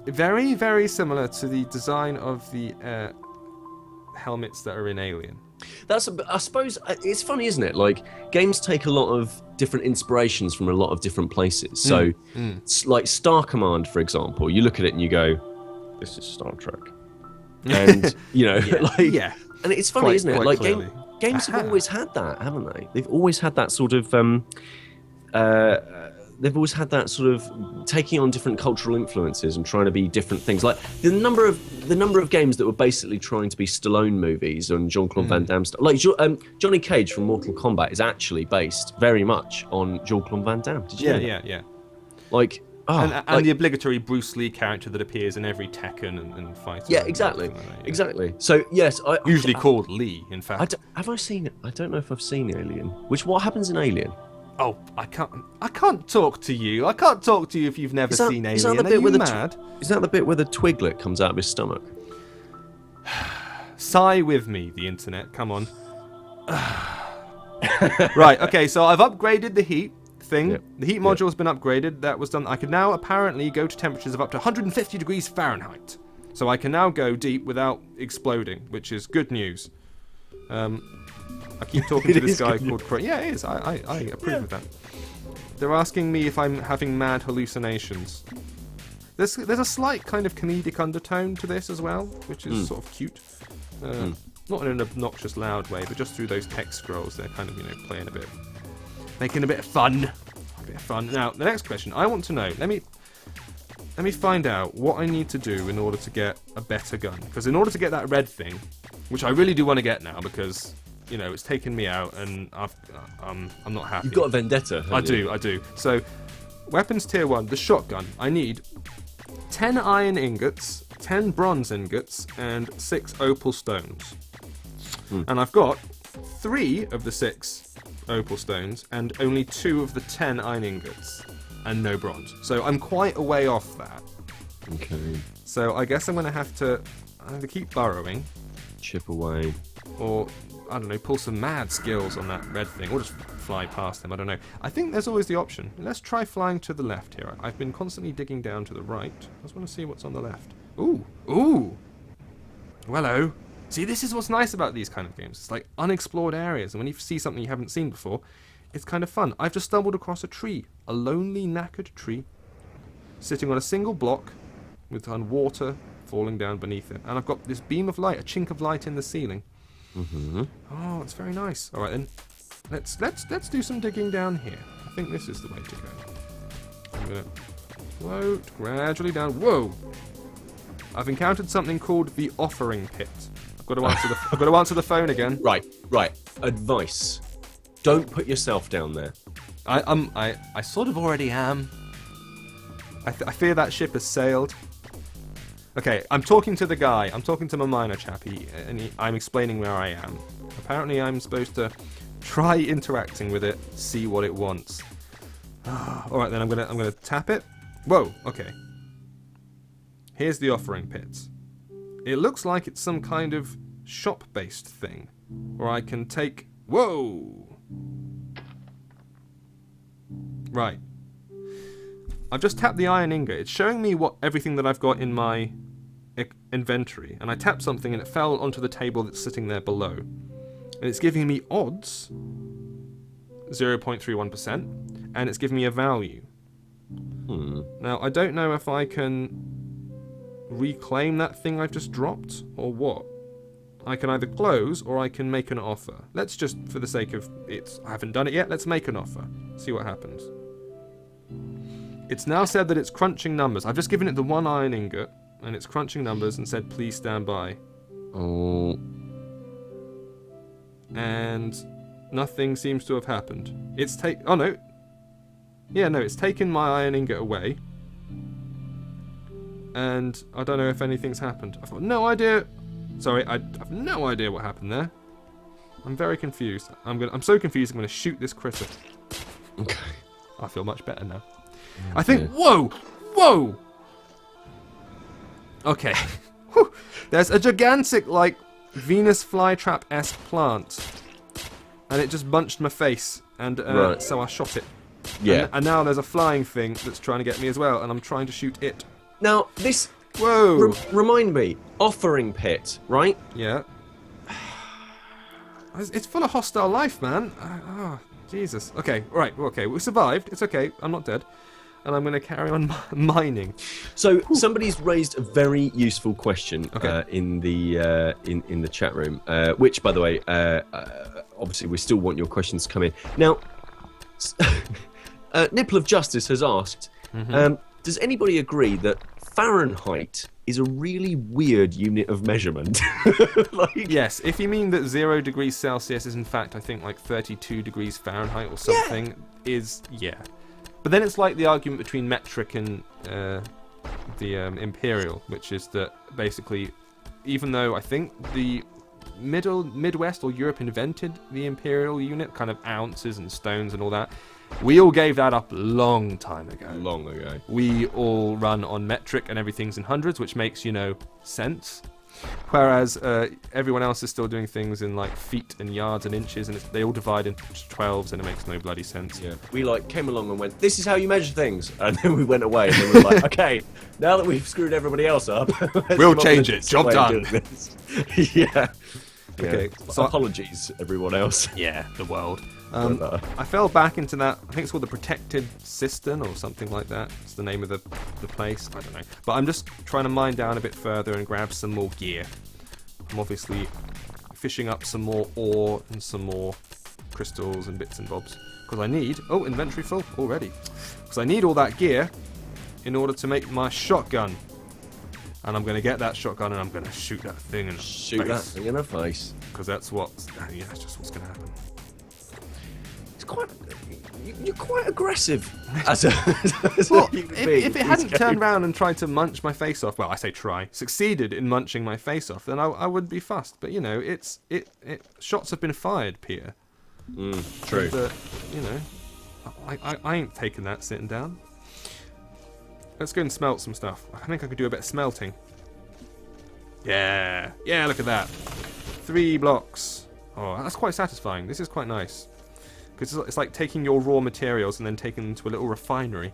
very, very similar to the design of the helmets that are in Alien. I suppose it's funny, isn't it? Like, games take a lot of different inspirations from a lot of different places. So, like Star Command, for example, you look at it and you go, "This is Star Trek," and you know, and it's funny, isn't it? Like, games have always had that, haven't they? They've always had that sort of. They've always had that sort of taking on different cultural influences and trying to be different things. Like the number of games that were basically trying to be Stallone movies and Jean-Claude Van Damme stuff. Like Johnny Cage from Mortal Kombat is actually based very much on Jean-Claude Van Damme. Did you know that? Yeah. Like, and the obligatory Bruce Lee character that appears in every Tekken and fight. Yeah, exactly. Exactly. So yes, usually called Lee. In fact, have I seen it? I don't know if I've seen Alien. What happens in Alien? Oh, I can't talk to you. I can't talk to you if you've never seen Alien. Are you mad? Is that the bit where the twiglet comes out of his stomach? Sigh with me, the internet. Come on. Right, okay, so I've upgraded the heat thing. Yep. The heat module's been upgraded. That was done. I can now apparently go to temperatures of up to 150 degrees Fahrenheit. So I can now go deep without exploding, which is good news. I keep talking to this guy called Craig. Yeah, it is. I approve of that. They're asking me if I'm having mad hallucinations. There's a slight kind of comedic undertone to this as well, which is sort of cute. Not in an obnoxious, loud way, but just through those text scrolls, they're kind of, playing a bit, making a bit of fun. Now, the next question, I want to know. Let me find out what I need to do in order to get a better gun. Because in order to get that red thing, which I really do want to get now, because it's taken me out, and I'm not happy. You've got a vendetta. I do. So, weapons tier 1, the shotgun. I need 10 iron ingots, 10 bronze ingots, and 6 opal stones. And I've got 3 of the 6 opal stones, and only 2 of the 10 iron ingots, and no bronze. So I'm quite a way off that. Okay. So I guess I'm going to have to keep burrowing. Chip away. Or, I don't know, pull some mad skills on that red thing, or just fly past them, I don't know. I think there's always the option. Let's try flying to the left here. I've been constantly digging down to the right. I just want to see what's on the left. Ooh! Hello. See, this is what's nice about these kind of games. It's like unexplored areas, and when you see something you haven't seen before, it's kind of fun. I've just stumbled across a tree. A lonely, knackered tree, sitting on a single block, with water falling down beneath it. And I've got this beam of light, a chink of light in the ceiling. Oh, it's very nice. All right then, let's do some digging down here. I think this is the way to go. I'm gonna float gradually down. Whoa! I've encountered something called the offering pit. I've got to answer the phone again. Right. Advice: don't put yourself down there. I sort of already am. I fear that ship has sailed. Okay, I'm talking to the guy. I'm talking to my miner chappie, and I'm explaining where I am. Apparently, I'm supposed to try interacting with it, see what it wants. All right, then I'm gonna tap it. Whoa. Okay. Here's the offering pit. It looks like it's some kind of shop-based thing, where I can take. Whoa. Right. I've just tapped the iron ingot. It's showing me everything that I've got in my inventory. And I tapped something and it fell onto the table that's sitting there below. And it's giving me odds, 0.31%, and it's giving me a value. Now, I don't know if I can reclaim that thing I've just dropped, or what. I can either close, or I can make an offer. Let's just, for the sake of it, I haven't done it yet, let's make an offer. See what happens. It's now said that it's crunching numbers. I've just given it the 1 iron ingot, and it's crunching numbers and said, please stand by. Oh. And nothing seems to have happened. Oh, no. Yeah, no, it's taken my iron ingot away. And I don't know if anything's happened. I've got no idea. Sorry, I have no idea what happened there. I'm very confused. I'm so confused I'm going to shoot this critter. Okay. I feel much better now. I think. Whoa! Whoa! Okay. Whew. There's a gigantic, like, Venus flytrap-esque plant. And it just bunched my face. And Right. so I shot it. Yeah. And now there's a flying thing that's trying to get me as well. And I'm trying to shoot it. Now, this... Whoa! remind me. Offering pit, right? Yeah. It's full of hostile life, man. Oh, Jesus. Okay, right. Okay, we survived. It's okay. I'm not dead. And I'm going to carry on mining. So somebody's raised a very useful question Okay. in the chat room, which, by the way, obviously we still want your questions to come in. Now, Nipple of Justice has asked, does anybody agree that Fahrenheit is a really weird unit of measurement? Like, Yes, if you mean that 0 degrees Celsius is in fact, I think, like 32 degrees Fahrenheit or something, yeah. But then it's like the argument between metric and the imperial, which is that basically, even though I think the Midwest or Europe invented the imperial unit, kind of ounces and stones and all that, we all gave that up a long time ago. long ago. We all run on metric and everything's in hundreds, which makes, sense. Whereas everyone else is still doing things in like feet and yards and inches, and they all divide into 12s, and it makes no bloody sense. Yeah, we came along and went, this is how you measure things, and then we went away, and then we were like, okay, now that we've screwed everybody else up, We'll change it. Job done. Yeah. Okay, So so apologies, everyone else. yeah, the world. But, I fell back into that. I think it's called the Protected Cistern or something like that. It's the name of the place. I don't know. But I'm just trying to mine down a bit further and grab some more gear. I'm obviously fishing up some more ore and some more crystals and bits and bobs. Because I need... Oh, inventory full already. Because I need all that gear in order to make my shotgun. And I'm going to get that shotgun and I'm going to shoot that thing in the shoot that face. thing in the face. Because that's that's just what's going to happen. It's quite... You're quite aggressive as a Well, human being. if it hadn't turned around and tried to munch my face off, well, I say try, succeeded in munching my face off, then I would be fussed. But shots have been fired, Peter. True. I ain't taking that sitting down. Let's go and smelt some stuff. I think I could do a bit of smelting. Yeah, look at that. 3 blocks. Oh, that's quite satisfying. This is quite nice. Because it's like taking your raw materials and then taking them to a little refinery.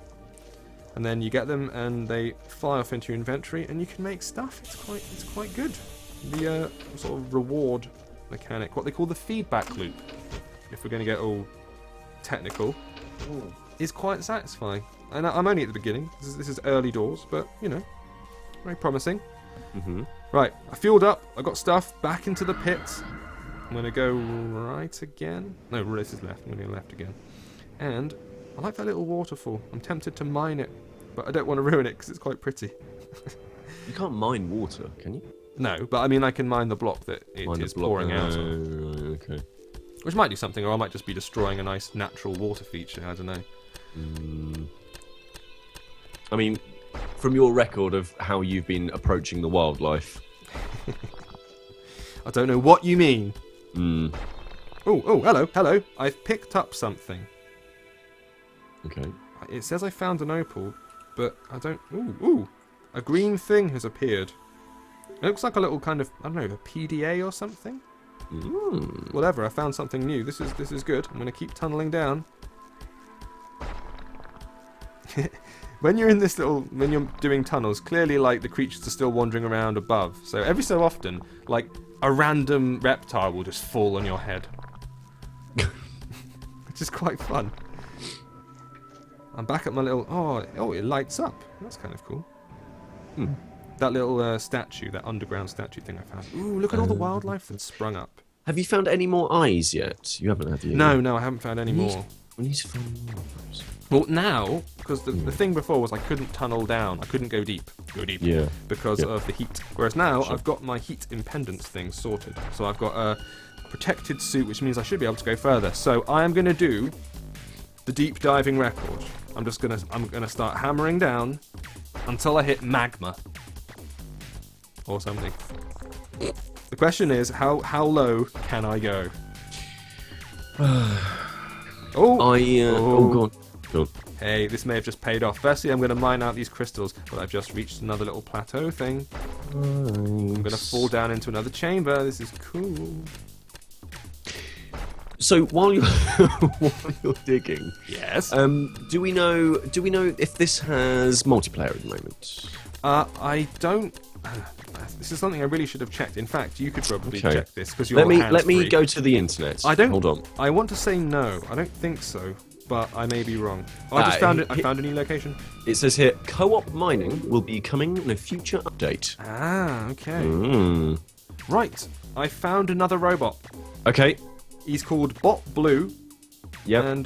And then you get them and they fly off into your inventory and you can make stuff. It's quite good. The sort of reward mechanic, what they call the feedback loop, if we're going to get all technical, is quite satisfying. And I'm only at the beginning. This is early doors, but, very promising. Right, I fueled up. I got stuff back into the pit. I'm going to go right again. No, this is left. I'm going to go left again. And I like that little waterfall. I'm tempted to mine it, but I don't want to ruin it because it's quite pretty. You can't mine water, can you? No, but I mean I can mine the block that it is pouring out of. Okay. Which might do something, or I might just be destroying a nice natural water feature. I don't know. I mean, from your record of how you've been approaching the wildlife... I don't know what you mean. Oh, Hello. I've picked up something. okay. It says I found an opal, but I don't... Ooh. A green thing has appeared. It looks like a little kind of, I don't know, a PDA or something? Whatever, I found something new. This is good. I'm going to keep tunneling down. When you're in this when you're doing tunnels, clearly, like, the creatures are still wandering around above. So every so often, like, a random reptile will just fall on your head. Which is quite fun. I'm back at my little... Oh, it lights up. That's kind of cool. That little statue, that underground statue thing I found. Ooh, look at all the wildlife that's sprung up. Have you found any more eyes yet? You haven't, have you? No, I haven't found any more. We need to find more of those. Well, now, because the thing before was I couldn't tunnel down. I couldn't go deep. Yeah. Because of the heat. Whereas now, I've got my heat impedance thing sorted. So I've got a protected suit, which means I should be able to go further. So I am going to do the deep diving record. I'm gonna start hammering down until I hit magma. Or something. The question is, how low can I go? Go on. Hey, this may have just paid off. Firstly, I'm going to mine out these crystals, but I've just reached another little plateau thing. I'm going to fall down into another chamber. This is cool. So while you're while you're digging, Yes. do we know if this has multiplayer at the moment? I don't. This is something I really should have checked. In fact, you could probably Okay. check this because you're Let me hands-free. go to the internet. I don't. Hold on. I want to say no. I don't think so, but I may be wrong. Oh, I just found it. I found a new location. It says here, co-op mining will be coming in a future update. Ah, okay. Mm. Right. I found another robot. Okay. He's called Bot Blue. Yep. And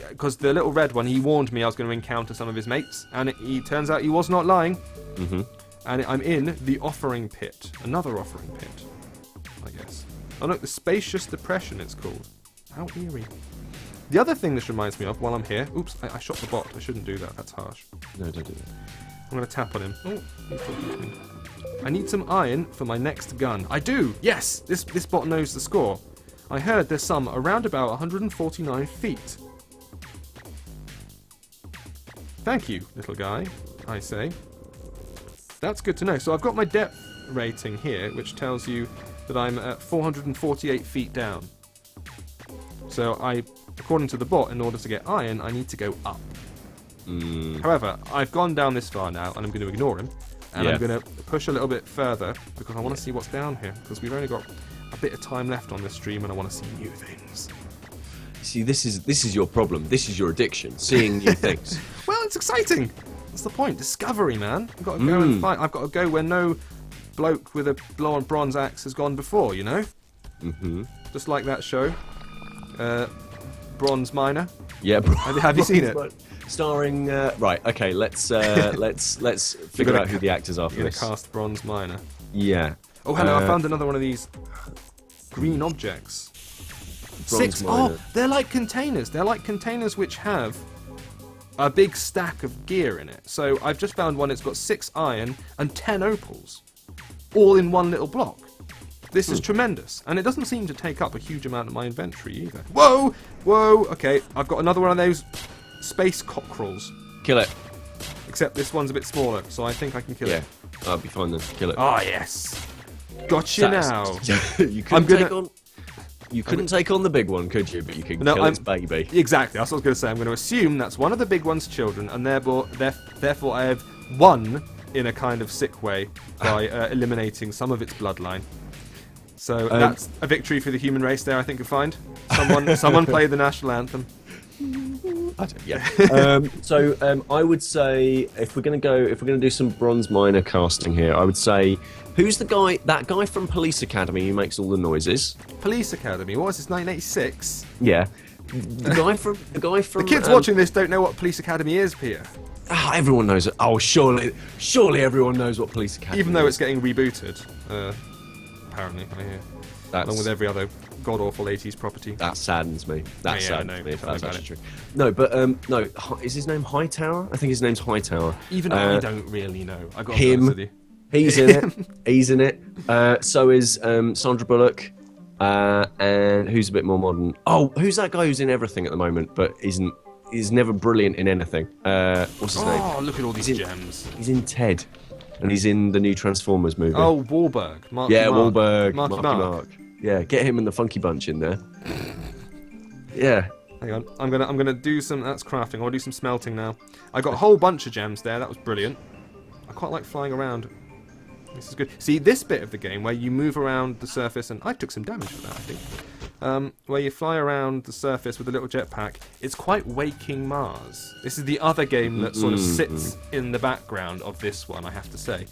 because the little red one, he warned me I was going to encounter some of his mates, and he turns out he was not lying. Mm-hmm. And I'm in the offering pit. Another offering pit, I guess. Oh look, the Spacious Depression it's called. How eerie. The other thing this reminds me of while I'm here... Oops, I shot the bot. I shouldn't do that. That's harsh. No, don't do that. I'm going to tap on him. Oh, he's talking to me. I need some iron for my next gun. I do! Yes! This bot knows the score. I heard there's some around about 149 feet. Thank you, little guy, I say. That's good to know. So I've got my depth rating here, which tells you that I'm at 448 feet down. So according to the bot, in order to get iron, I need to go up. However, I've gone down this far now, and I'm going to ignore him. And I'm going to push a little bit further, because I want to see what's down here. Because we've only got a bit of time left on this stream, and I want to see new things. See, this is your problem. This is your addiction. Seeing new things. Well, it's exciting. That's the point. Discovery, man. I've got to go and fight. I've got to go where no bloke with a bronze axe has gone before, you know? Mm-hmm. Just like that show. Bronze Miner. Yeah. Have you seen it? Starring. Right. Okay. Let's figure out who the actors are for You're going this. to cast Bronze Miner. Yeah. Oh, hello. I found another one of these green objects. Bronze 6. Miner. Oh, they're like containers. They're like containers which have a big stack of gear in it. So I've just found one. It's got 6 iron and 10 opals, all in one little block. This is tremendous, and it doesn't seem to take up a huge amount of my inventory either. Whoa, whoa. Okay, I've got another one of those space cockerels. Kill it. Except this one's a bit smaller, so I think I can kill it. I'll be fine then. Kill it. Ah, yes. Gotcha now. You couldn't take on the big one, could you? But you can kill its baby. Exactly, that's what I was going to say. I'm going to assume that's one of the big one's children, and therefore I have won in a kind of sick way by eliminating some of its bloodline. So that's a victory for the human race there, I think you'll find. Someone played the national anthem. I would say if we're gonna do some bronze miner casting here, I would say who's that guy from Police Academy who makes all the noises? Police Academy. What was this? 1986. Yeah, the guy from The kids watching this don't know what Police Academy is, Peter. Everyone knows it. Oh, surely everyone knows what Police Academy. Even though is. it's getting rebooted, apparently, I hear. Along with every other god-awful 80s property. That saddens me. That saddens me. If that's about actually true. No, but no. Is his name Hightower? I think his name's Hightower. Even I don't really know. I got him. with you. He's in it. He's in it. So is Sandra Bullock. And who's a bit more modern? Oh, who's that guy who's in everything at the moment, but is never brilliant in anything? What's his name? Oh, look at all these gems. He's in Ted, and he's in the new Transformers movie. Oh, Wahlberg. Wahlberg. Marky Mark. Yeah, get him and the Funky Bunch in there. Yeah. Hang on, I'm gonna do some. That's crafting. I'll do some smelting now. I got a whole bunch of gems there. That was brilliant. I quite like flying around. This is good. See, this bit of the game where you move around the surface, and I took some damage for that, I think. Where you fly around the surface with a little jetpack, it's quite Waking Mars. This is the other game that sort of sits in the background of this one, I have to say.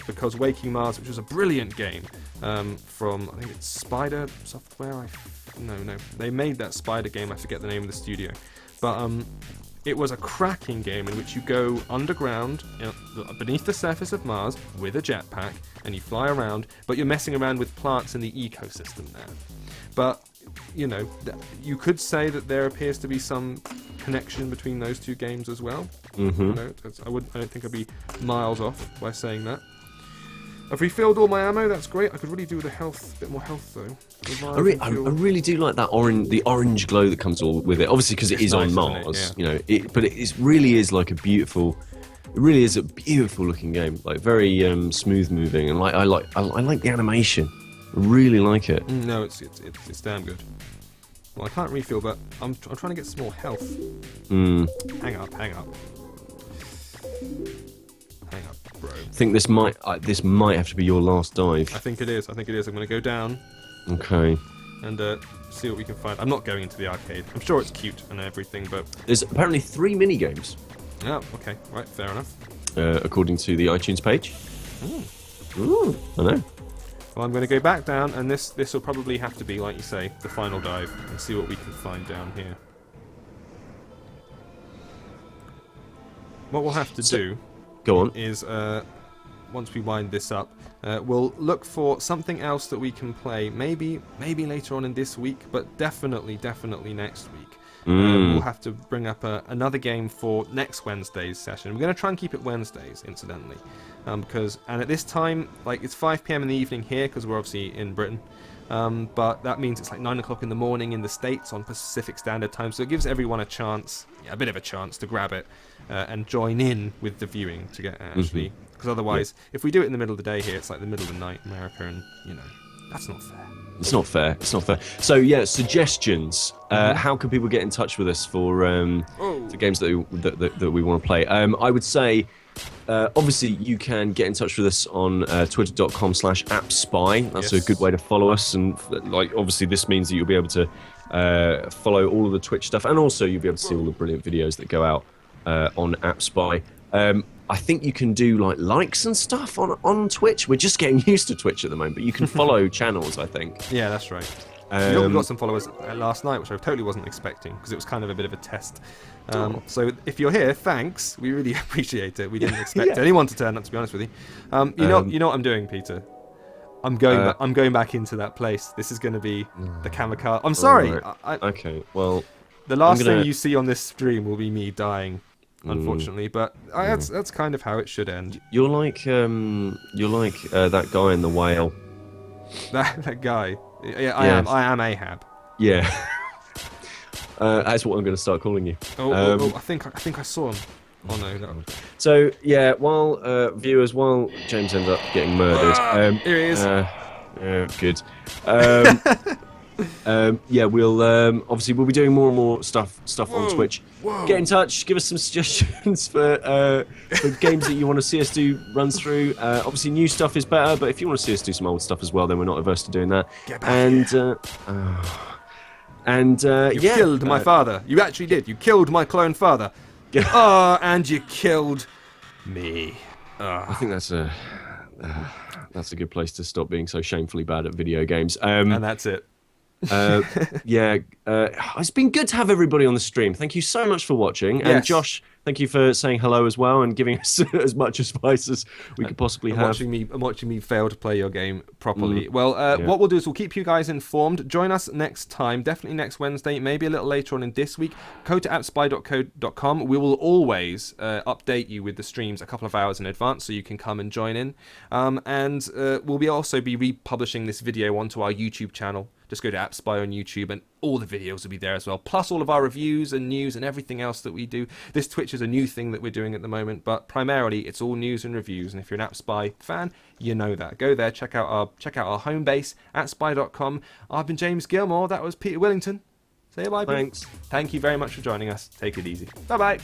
Because Waking Mars, which was a brilliant game from, I think it's Spider Software. No, they made that Spider game. I forget the name of the studio, but it was a cracking game in which you go underground, beneath the surface of Mars with a jetpack, and you fly around. But you're messing around with plants in the ecosystem there. But you know, you could say that there appears to be some connection between those two games as well. Mm-hmm. You know, I don't think I'd be miles off by saying that. I've refilled all my ammo. That's great. I could really do with a bit more health though. I really do like that the orange glow that comes all with it. Obviously, because it is nice, on Mars, isn't it? you know. But it really is like a beautiful. It really is a beautiful looking game. Like very smooth moving, and I like the animation. I really like it. No, it's damn good. Well, I can't refill, but I'm trying to get some more health. Hang up, bro. I think this might have to be your last dive. I think it is. I'm going to go down. Okay. And see what we can find. I'm not going into the arcade. I'm sure it's cute and everything, but there's apparently 3 mini games. Oh, okay. Right, fair enough. According to the iTunes page. Ooh, I know. Well, I'm going to go back down, and this will probably have to be, like you say, the final dive, and see what we can find down here. What we'll have to do go on. is, once we wind this up, we'll look for something else that we can play, maybe later on in this week, but definitely next week. We'll have to bring up another game for next Wednesday's session. We're going to try and keep it Wednesdays, incidentally, and at this time, like, it's 5 p.m. in the evening here because we're obviously in Britain, but that means it's like 9 o'clock in the morning in the States on Pacific Standard Time, so it gives everyone a bit of a chance to grab it and join in with the viewing to get actually, because otherwise, if we do it in the middle of the day here, it's like the middle of the night in America, and that's not fair. It's not fair. So yeah, suggestions. How can people get in touch with us for the games that we want to play? I would say, obviously, you can get in touch with us on twitter.com/appspy. That's a good way to follow us, and like obviously this means that you'll be able to follow all of the Twitch stuff, and also you'll be able to see all the brilliant videos that go out on AppSpy. I think you can do like likes and stuff on Twitch. We're just getting used to Twitch at the moment, but you can follow channels, I think. Yeah, that's right. We got some followers last night, which I totally wasn't expecting, because it was kind of a bit of a test. So if you're here, thanks. We really appreciate it. We didn't expect anyone to turn up, to be honest with you. You know what I'm doing, Peter? I'm going back into that place. This is going to be the kamikaze. I'm sorry. Right. Okay. Well, the last thing you see on this stream will be me dying. Unfortunately, but that's kind of how it should end. You're like that guy in The Whale. That guy. Yeah, I am Ahab. Yeah. That's what I'm going to start calling you. I think I saw him. Oh no. So yeah, while James ends up getting murdered, here he is. Good. We'll obviously we'll be doing more and more stuff on Twitch. Get in touch, give us some suggestions for games that you want to see us do runs through. Obviously new stuff is better, but if you want to see us do some old stuff as well, then we're not averse to doing that. Get back here. You killed my father. You actually did. You killed my clone father. And you killed me. I think that's a good place to stop being so shamefully bad at video games. And that's it. It's been good to have everybody on the stream. Thank you so much for watching. And Josh, thank you for saying hello as well and giving us as much advice as we could possibly have. Watching me fail to play your game properly. What we'll do is we'll keep you guys informed. Join us next time, definitely next Wednesday, maybe a little later on in this week. Go to appspy.co.com. We will always update you with the streams a couple of hours in advance so you can come and join in. And we'll also be republishing this video onto our YouTube channel. Just go to AppSpy on YouTube and all the videos will be there as well. Plus all of our reviews and news and everything else that we do. This Twitch is a new thing that we're doing at the moment, but primarily it's all news and reviews. And if you're an AppSpy fan, you know that. Go there, check out our home base, appspy.com. I've been James Gilmore. That was Peter Willington. Say bye. Thanks. Thank you very much for joining us. Take it easy. Bye-bye.